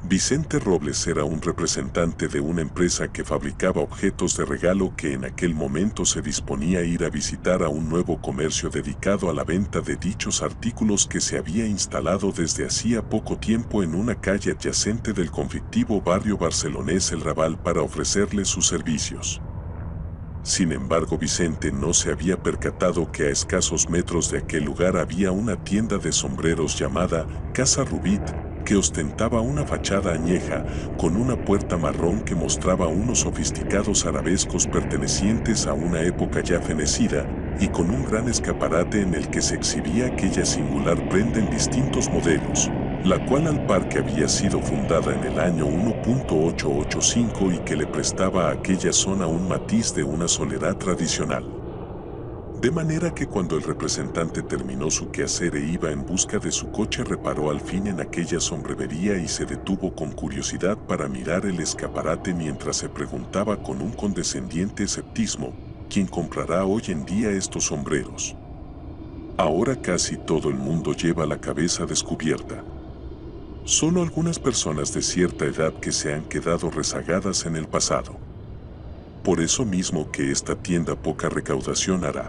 Vicente Robles era un representante de una empresa que fabricaba objetos de regalo que en aquel momento se disponía a ir a visitar a un nuevo comercio dedicado a la venta de dichos artículos que se había instalado desde hacía poco tiempo en una calle adyacente del conflictivo barrio barcelonés El Raval para ofrecerle sus servicios. Sin embargo, Vicente no se había percatado que a escasos metros de aquel lugar había una tienda de sombreros llamada Casa Rubit, que ostentaba una fachada añeja, con una puerta marrón que mostraba unos sofisticados arabescos pertenecientes a una época ya fenecida, y con un gran escaparate en el que se exhibía aquella singular prenda en distintos modelos, la cual al par que había sido fundada en el año 1885 y que le prestaba a aquella zona un matiz de una soledad tradicional. De manera que cuando el representante terminó su quehacer e iba en busca de su coche, reparó al fin en aquella sombrería y se detuvo con curiosidad para mirar el escaparate mientras se preguntaba con un condescendiente escepticismo, ¿quién comprará hoy en día estos sombreros? Ahora casi todo el mundo lleva la cabeza descubierta. Solo algunas personas de cierta edad que se han quedado rezagadas en el pasado. Por eso mismo que esta tienda poca recaudación hará.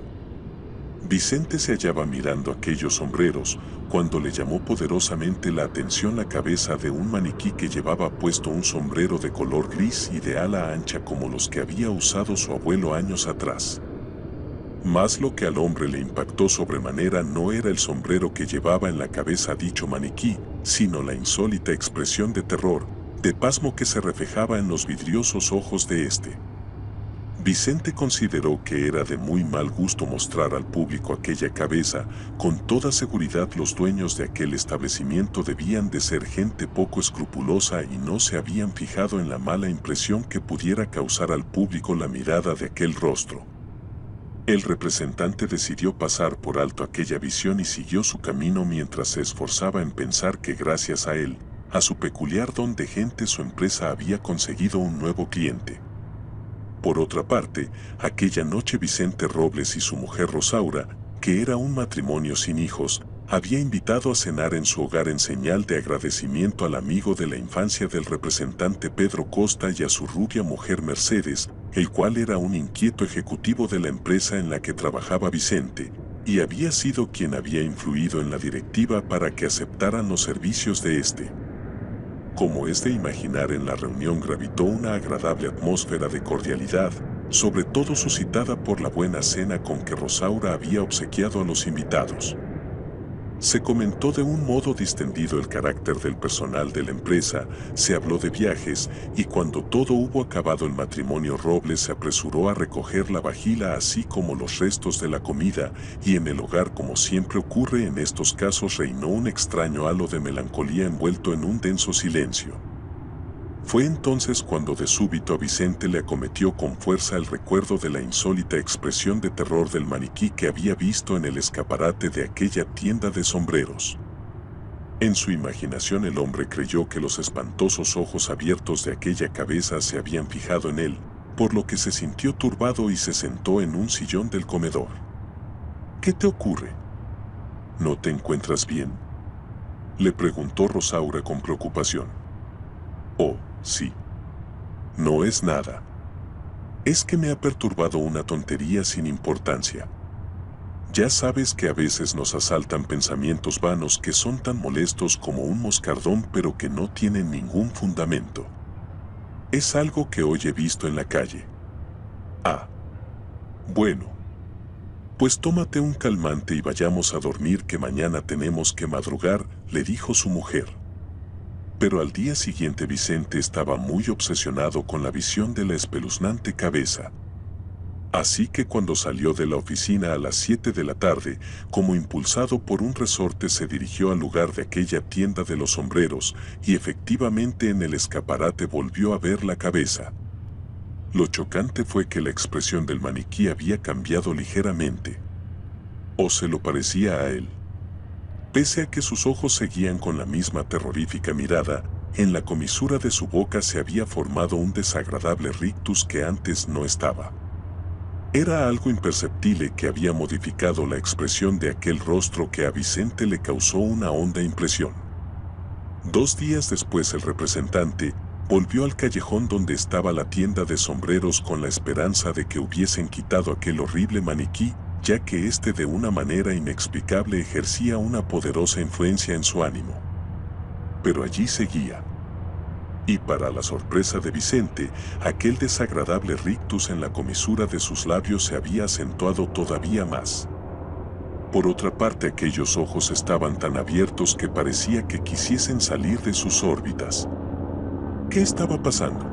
Vicente se hallaba mirando aquellos sombreros cuando le llamó poderosamente la atención la cabeza de un maniquí que llevaba puesto un sombrero de color gris y de ala ancha como los que había usado su abuelo años atrás. Mas lo que al hombre le impactó sobremanera no era el sombrero que llevaba en la cabeza dicho maniquí, sino la insólita expresión de terror, de pasmo que se reflejaba en los vidriosos ojos de éste. Vicente consideró que era de muy mal gusto mostrar al público aquella cabeza. Con toda seguridad los dueños de aquel establecimiento debían de ser gente poco escrupulosa y no se habían fijado en la mala impresión que pudiera causar al público la mirada de aquel rostro. El representante decidió pasar por alto aquella visión y siguió su camino mientras se esforzaba en pensar que gracias a él, a su peculiar don de gente, su empresa había conseguido un nuevo cliente. Por otra parte, aquella noche Vicente Robles y su mujer Rosaura, que era un matrimonio sin hijos, había invitado a cenar en su hogar en señal de agradecimiento al amigo de la infancia del representante Pedro Costa y a su rubia mujer Mercedes, el cual era un inquieto ejecutivo de la empresa en la que trabajaba Vicente, y había sido quien había influido en la directiva para que aceptaran los servicios de este. Como es de imaginar, en la reunión gravitó una agradable atmósfera de cordialidad, sobre todo suscitada por la buena cena con que Rosaura había obsequiado a los invitados. Se comentó de un modo distendido el carácter del personal de la empresa, se habló de viajes, y cuando todo hubo acabado el matrimonio Robles se apresuró a recoger la vajilla así como los restos de la comida, y en el hogar, como siempre ocurre en estos casos, reinó un extraño halo de melancolía envuelto en un denso silencio. Fue entonces cuando de súbito a Vicente le acometió con fuerza el recuerdo de la insólita expresión de terror del maniquí que había visto en el escaparate de aquella tienda de sombreros. En su imaginación el hombre creyó que los espantosos ojos abiertos de aquella cabeza se habían fijado en él, por lo que se sintió turbado y se sentó en un sillón del comedor. ¿Qué te ocurre? ¿No te encuentras bien?, le preguntó Rosaura con preocupación. Oh, sí. No es nada. Es que me ha perturbado una tontería sin importancia. Ya sabes que a veces nos asaltan pensamientos vanos que son tan molestos como un moscardón pero que no tienen ningún fundamento. Es algo que hoy he visto en la calle. Ah. Bueno. Pues tómate un calmante y vayamos a dormir que mañana tenemos que madrugar, le dijo su mujer. Pero al día siguiente Vicente estaba muy obsesionado con la visión de la espeluznante cabeza. Así que cuando salió de la oficina a las 7 de la tarde, como impulsado por un resorte se dirigió al lugar de aquella tienda de los sombreros, y efectivamente en el escaparate volvió a ver la cabeza. Lo chocante fue que la expresión del maniquí había cambiado ligeramente. O se lo parecía a él. Pese a que sus ojos seguían con la misma terrorífica mirada, en la comisura de su boca se había formado un desagradable rictus que antes no estaba. Era algo imperceptible que había modificado la expresión de aquel rostro que a Vicente le causó una honda impresión. 2 días después el representante volvió al callejón donde estaba la tienda de sombreros con la esperanza de que hubiesen quitado aquel horrible maniquí, ya que éste de una manera inexplicable ejercía una poderosa influencia en su ánimo. Pero allí seguía. Y para la sorpresa de Vicente, aquel desagradable rictus en la comisura de sus labios se había acentuado todavía más. Por otra parte, aquellos ojos estaban tan abiertos que parecía que quisiesen salir de sus órbitas. ¿Qué estaba pasando?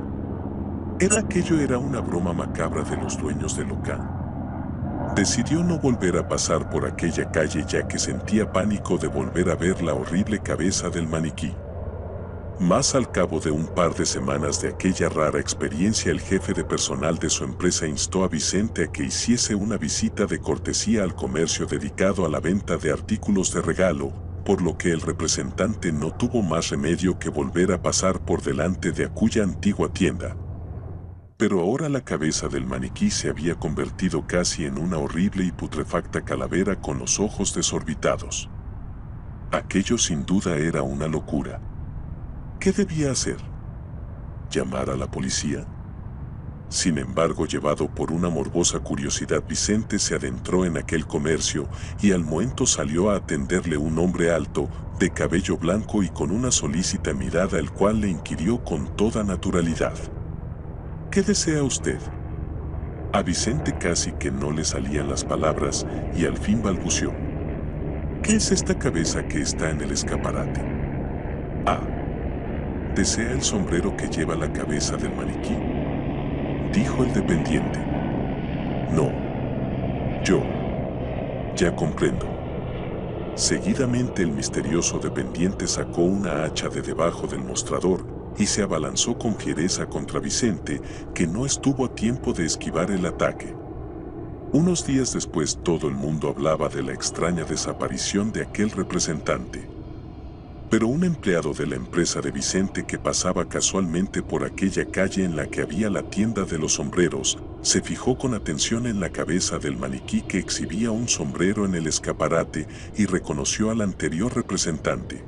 Era una broma macabra de los dueños del local. Decidió no volver a pasar por aquella calle ya que sentía pánico de volver a ver la horrible cabeza del maniquí. Más al cabo de un par de semanas de aquella rara experiencia, el jefe de personal de su empresa instó a Vicente a que hiciese una visita de cortesía al comercio dedicado a la venta de artículos de regalo, por lo que el representante no tuvo más remedio que volver a pasar por delante de aquella antigua tienda. Pero ahora la cabeza del maniquí se había convertido casi en una horrible y putrefacta calavera con los ojos desorbitados. Aquello sin duda era una locura. ¿Qué debía hacer? ¿Llamar a la policía? Sin embargo, llevado por una morbosa curiosidad, Vicente se adentró en aquel comercio y al momento salió a atenderle un hombre alto, de cabello blanco y con una solícita mirada, el cual le inquirió con toda naturalidad: ¿qué desea usted? A Vicente casi que no le salían las palabras y al fin balbuceó: ¿qué es esta cabeza que está en el escaparate? Ah, ¿desea el sombrero que lleva la cabeza del maniquí?, dijo el dependiente. No. Yo. Ya comprendo. Seguidamente el misterioso dependiente sacó una hacha de debajo del mostrador y se abalanzó con fiereza contra Vicente, que no estuvo a tiempo de esquivar el ataque. Unos días después todo el mundo hablaba de la extraña desaparición de aquel representante. Pero un empleado de la empresa de Vicente que pasaba casualmente por aquella calle en la que había la tienda de los sombreros, se fijó con atención en la cabeza del maniquí que exhibía un sombrero en el escaparate y reconoció al anterior representante.